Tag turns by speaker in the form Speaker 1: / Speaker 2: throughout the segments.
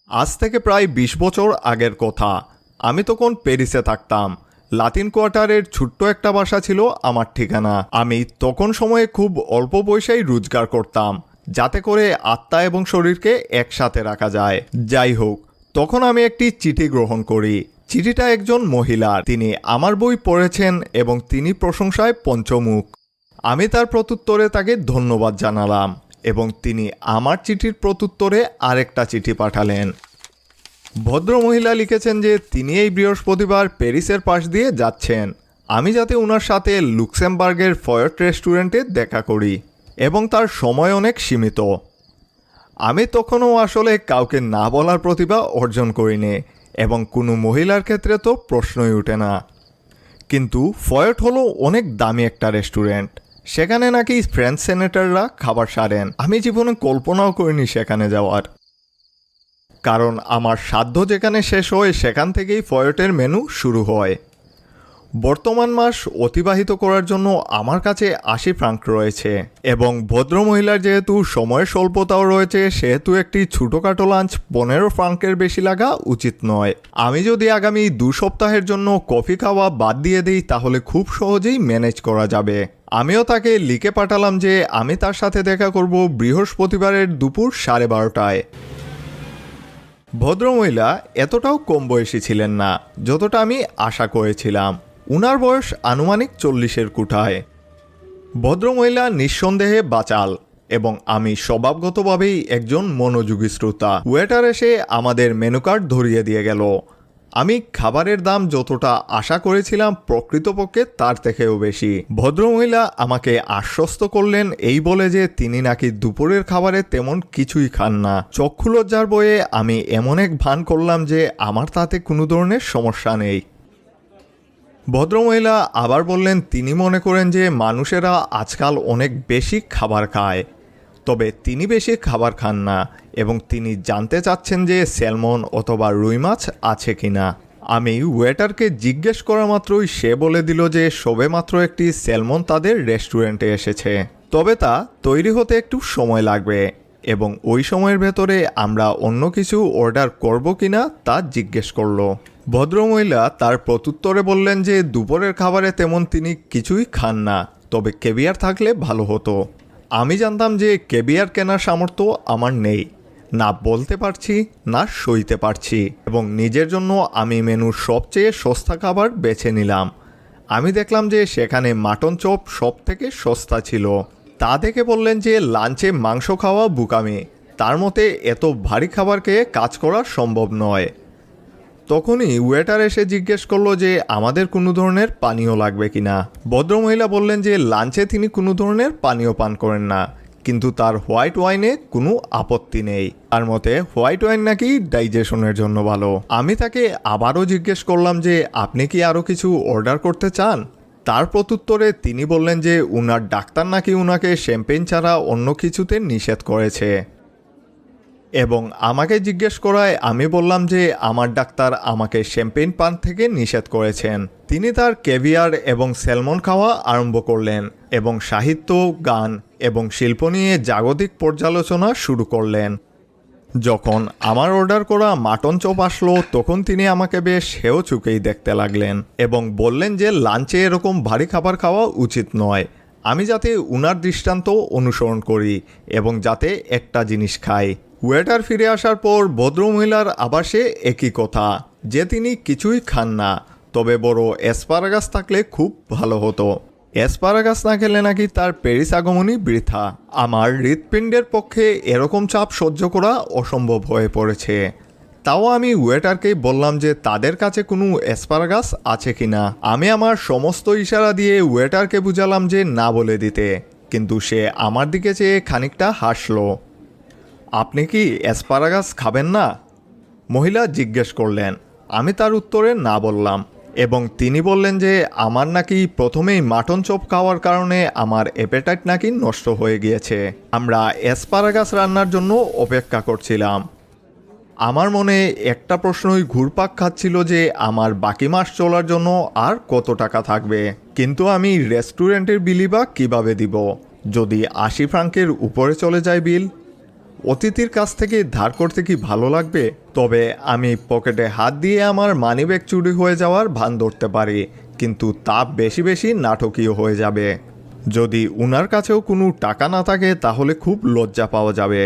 Speaker 1: আজ থেকে প্রায় ২০ বছর আগের কথা। আমি তখন প্যারিসে থাকতাম। লাতিন কোয়ার্টারের ছোট্ট একটা বাসা ছিল আমার ঠিকানা। আমি তখন সময়ে খুব অল্প পয়সায় রোজগার করতাম, যাতে করে আত্মা এবং শরীরকে একসাথে রাখা যায়। যাই হোক, তখন আমি একটি চিঠি গ্রহণ করি। চিঠিটা একজন মহিলার। তিনি আমার বই পড়েছেন এবং তিনি প্রশংসায় পঞ্চমুখ। আমি তার প্রত্যুত্তরে তাকে ধন্যবাদ জানালাম এবং তিনি আমার চিঠির প্রত্যুত্তরে আরেকটা চিঠি পাঠালেন। ভদ্রমহিলা লিখেছেন যে তিনি এই বৃহস্পতিবার প্যারিসের পাশ দিয়ে যাচ্ছেন। আমি যাতে ওনার সাথে লুক্সেমবার্গের ফয়েট রেস্টুরেন্টে দেখা করি এবং তার সময় অনেক সীমিত। আমি তখনও আসলে কাউকে না বলার প্রতিভা অর্জন করিনি এবং কোনো মহিলার ক্ষেত্রে তো প্রশ্নই ওঠে না। কিন্তু ফয়েট হলো অনেক দামি একটা রেস্টুরেন্ট। সেখানে নাকি ফ্রেঞ্চ সেনেটররা খাবার সারেন। আমি জীবনে কল্পনাও করিনি সেখানে যাওয়ার, কারণ আমার সাধ্য যেখানে শেষ হয় সেখান থেকেই ফয়েটের মেনু শুরু হয়। বর্তমান মাস অতিবাহিত করার জন্য আমার কাছে ৮০ ফ্রাঙ্ক রয়েছে এবং ভদ্রমহিলার যেহেতু সময়ের স্বল্পতাও রয়েছে, সেহেতু একটি ছোটোখাটো লাঞ্চ ১৫ ফ্রাঙ্কের বেশি লাগা উচিত নয়। আমি যদি আগামী ২ সপ্তাহের জন্য কফি খাওয়া বাদ দিয়ে দিই তাহলে খুব সহজেই ম্যানেজ করা যাবে। আমিও তাকে লিখে পাঠালাম যে আমি তার সাথে দেখা করব বৃহস্পতিবারের দুপুর 12:30টায়। ভদ্রমহিলা এতটাও কম বয়সী ছিলেন না যতটা আমি আশা করেছিলাম। উনার বয়স আনুমানিক 40-এর কোঠায়। ভদ্রমহিলা নিঃসন্দেহে বাচাল এবং আমি স্বভাবগতভাবেই একজন মনোযোগী শ্রোতা। ওয়েটার এসে আমাদের মেনু কার্ড ধরিয়ে দিয়ে গেল। আমি খাবারের দাম যতটা আশা করেছিলাম প্রকৃতপক্ষে তার থেকেও বেশি। ভদ্রমহিলা আমাকে আশ্বস্ত করলেন এই বলে যে তিনি নাকি দুপুরের খাবারে তেমন কিছুই খান না। চক্ষু লজ্জার বয়ে আমি এমন এক ভান করলাম যে আমার তাতে কোনো ধরনের সমস্যা নেই। ভদ্রমহিলা আবার বললেন তিনি মনে করেন যে মানুষেরা আজকাল অনেক বেশি খাবার খায়, তবে তিনি বেশি খাবার খান না এবং তিনি জানতে চাচ্ছেন যে স্যালমন অথবা রুই মাছ আছে কিনা। আমি ওয়েটারকে জিজ্ঞেস করা মাত্রই সে বলে দিল যে সবেমাত্র একটি স্যালমন তাদের রেস্টুরেন্টে এসেছে, তবে তা তৈরি হতে একটু সময় লাগবে এবং ওই সময়ের ভেতরে আমরা অন্য কিছু অর্ডার করব কিনা তা জিজ্ঞেস করলো। ভদ্রমহিলা তার প্রত্যুত্তরে বললেন যে দুপুরের খাবারে তেমন তিনি কিছুই খান না, তবে ক্যাভিয়ার থাকলে ভালো হতো। আমি জানতাম যে ক্যাভিয়ার কেনার সামর্থ্য আমার নেই, না বলতে পারছি না সইতে পারছি, এবং নিজের জন্য আমি মেনুর সবচেয়ে সস্তা খাবার বেছে নিলাম। আমি দেখলাম যে সেখানে মাটন চপ সব থেকে সস্তা ছিল। তা দেখে বললেন যে লাঞ্চে মাংস খাওয়া বোকামি, তার মতে এত ভারী খাবার খেয়ে কাজ করা সম্ভব নয়। তখনই ওয়েটার এসে জিজ্ঞেস করলো যে আমাদের কোনো ধরনের পানীয় লাগবে কিনা। ভদ্রমহিলা বললেন যে লাঞ্চে তিনি কোনো ধরনের পানীয় পান করেন না, কিন্তু তার হোয়াইট ওয়াইনে কোনো আপত্তি নেই। তার মতে হোয়াইট ওয়াইন নাকি ডাইজেশনের জন্য ভালো। আমি তাকে আবারও জিজ্ঞেস করলাম যে আপনি কি আরও কিছু অর্ডার করতে চান। তার প্রত্যুত্তরে তিনি বললেন যে উনার ডাক্তার নাকি উনাকে শ্যাম্পেন ছাড়া অন্য কিছুতে নিষেধ করেছে এবং আমাকে জিজ্ঞেস করায় আমি বললাম যে আমার ডাক্তার আমাকে শ্যাম্পেন পান থেকে নিষেধ করেছেন। তিনি তার ক্যাভিয়ার এবং স্যালমন খাওয়া আরম্ভ করলেন এবং সাহিত্য, গান এবং শিল্প নিয়ে জাগতিক পর্যালোচনা শুরু করলেন। যখন আমার অর্ডার করা মাটন চপ আসলো তখন তিনি আমাকে বেশ হেয় চোখেই দেখতে লাগলেন এবং বললেন যে লাঞ্চে এরকম ভারী খাবার খাওয়া উচিত নয়। আমি যাতে উনার দৃষ্টান্ত অনুসরণ করি এবং যাতে একটা জিনিস খাই। ওয়েটার ফিরে আসার পর ভদ্রমহিলার আবার সে একই কথা যে তিনি কিছুই খান না, তবে বড় অ্যাসপারাগাস থাকলে খুব ভালো হতো। অ্যাসপারাগাস না খেলে নাকি তার প্যারিস আগমনী বৃথা। আমার হৃৎপিণ্ডের পক্ষে এরকম চাপ সহ্য করা অসম্ভব হয়ে পড়েছে। তাও আমি ওয়েটারকেই বললাম যে তাদের কাছে কোনো অ্যাসপারাগাস আছে কিনা। আমি আমার সমস্ত ইশারা দিয়ে ওয়েটারকে বুঝালাম যে না বলে দিতে, কিন্তু সে আমার দিকে চেয়ে খানিকটা হাসলো। আপনি কি অ্যাসপারাগাস খাবেন না? মহিলা জিজ্ঞেস করলেন। আমি তার উত্তরে না বললাম এবং তিনি বললেন যে আমার নাকি প্রথমেই মাটন চপ খাওয়ার কারণে আমার অ্যাপেটাইট নাকি নষ্ট হয়ে গিয়েছে। আমরা অ্যাসপারাগাস রান্নার জন্য অপেক্ষা করছিলাম। আমার মনে একটা প্রশ্নই ঘুরপাক খাচ্ছিল যে আমার বাকি মাস চলার জন্য আর কত টাকা থাকবে, কিন্তু আমি রেস্টুরেন্টের বিলই বা কীভাবে দিব যদি ৮০ ফ্রাঙ্কের উপরে চলে যায় বিল। অতিথির কাছ থেকে ধার করতে কি ভালো লাগবে? তবে আমি পকেটে হাত দিয়ে আমার মানিব্যাগ চুরি হয়ে যাওয়ার ভান ধরতে পারি, কিন্তু তা বেশি বেশি নাটকীয় হয়ে যাবে। যদি উনার কাছেও কোনো টাকা না থাকে তাহলে খুব লজ্জা পাওয়া যাবে।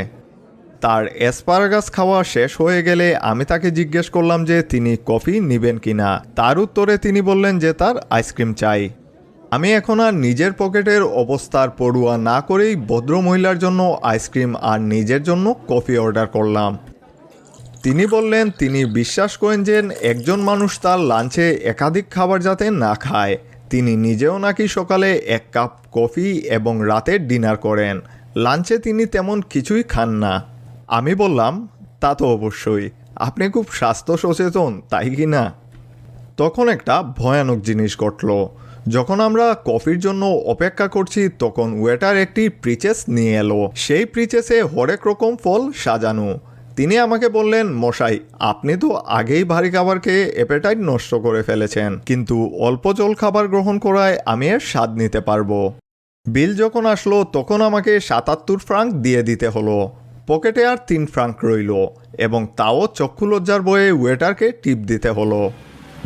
Speaker 1: তার অ্যাসপারাগাস খাওয়া শেষ হয়ে গেলে আমি তাকে জিজ্ঞেস করলাম যে তিনি কফি নেবেন কিনা। তার উত্তরে তিনি বললেন যে তার আইসক্রিম চাই। আমি এখন আর নিজের পকেটের অবস্থার পড়ুয়া না করেই ভদ্রমহিলার জন্য আইসক্রিম আর নিজের জন্য কফি অর্ডার করলাম। তিনি বললেন তিনি বিশ্বাস করেন যে একজন মানুষ তার লাঞ্চে একাধিক খাবার যাতে না খায়। তিনি নিজেও নাকি সকালে 1 কাপ কফি এবং রাতে ডিনার করেন। লাঞ্চে তিনি তেমন কিছুই খান না। আমি বললাম, তা তো অবশ্যই, আপনি খুব স্বাস্থ্য সচেতন, তাই কি না? তখন একটা ভয়ানক জিনিস ঘটল। যখন আমরা কফির জন্য অপেক্ষা করছি তখন ওয়েটার একটি প্রিচেস নিয়ে এলো। সেই প্রিচেসে হরেক রকম ফল সাজানো। তিনি আমাকে বললেন, মশাই, আপনি তো আগেই ভারী খাবার খেয়ে অ্যাপেটাইট নষ্ট করে ফেলেছেন, কিন্তু অল্প জল খাবার গ্রহণ করায় আমি এর স্বাদ নিতে পারবো। বিল যখন আসলো তখন আমাকে 77 ফ্রাঙ্ক দিয়ে দিতে হলো। পকেটে আর 3 ফ্রাঙ্ক রইল এবং তাও চক্ষু লজ্জার বয়ে ওয়েটারকে টিপ দিতে হলো।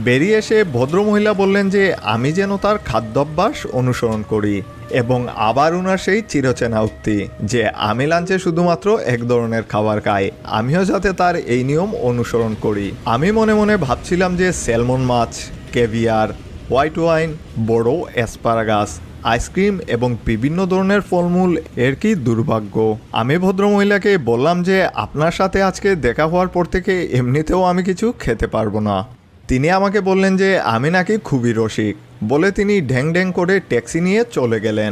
Speaker 1: বেরিয়ে এসে ভদ্রমহিলা বললেন যে আমি যেন তার খাদ্যাভ্যাস অনুসরণ করি, এবং আবার ওনার সেই চিরচেনা উক্তি যে আমি লাঞ্চে শুধুমাত্র এক ধরনের খাবার খাই, আমিও যাতে তার এই নিয়ম অনুসরণ করি। আমি মনে মনে ভাবছিলাম যে স্যালমন মাছ, ক্যাভিয়ার, হোয়াইট ওয়াইন, বড় অ্যাসপারাগাস, আইসক্রিম এবং বিভিন্ন ধরনের ফলমূল, এর কি দুর্ভাগ্য। আমি ভদ্রমহিলাকে বললাম যে আপনার সাথে আজকে দেখা হওয়ার পর থেকে এমনিতেও আমি কিছু খেতে পারবো না। তিনি আমাকে বললেন যে আমি নাকি খুবই রসিক বলে তিনি ঢ্যাং ঢ্যাং করে ট্যাক্সি নিয়ে চলে গেলেন।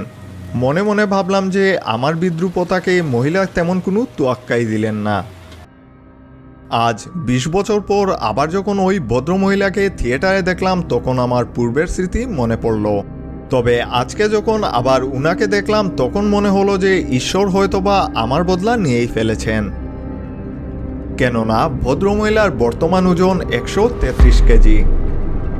Speaker 1: মনে মনে ভাবলাম যে আমার বিদ্রুপতাকে মহিলা তেমন কোনো তোয়াক্কাই দিলেন না। আজ 20 বছর পর আবার যখন ওই ভদ্রমহিলাকে থিয়েটারে দেখলাম তখন আমার পূর্বের স্মৃতি মনে পড়ল। তবে আজকে যখন আবার উনাকে দেখলাম তখন মনে হলো যে ঈশ্বর হয়তোবা আমার বদলা নিয়েই ফেলেছেন। কেননা ভদ্রমহিলার বর্তমান ওজন 133 কেজি।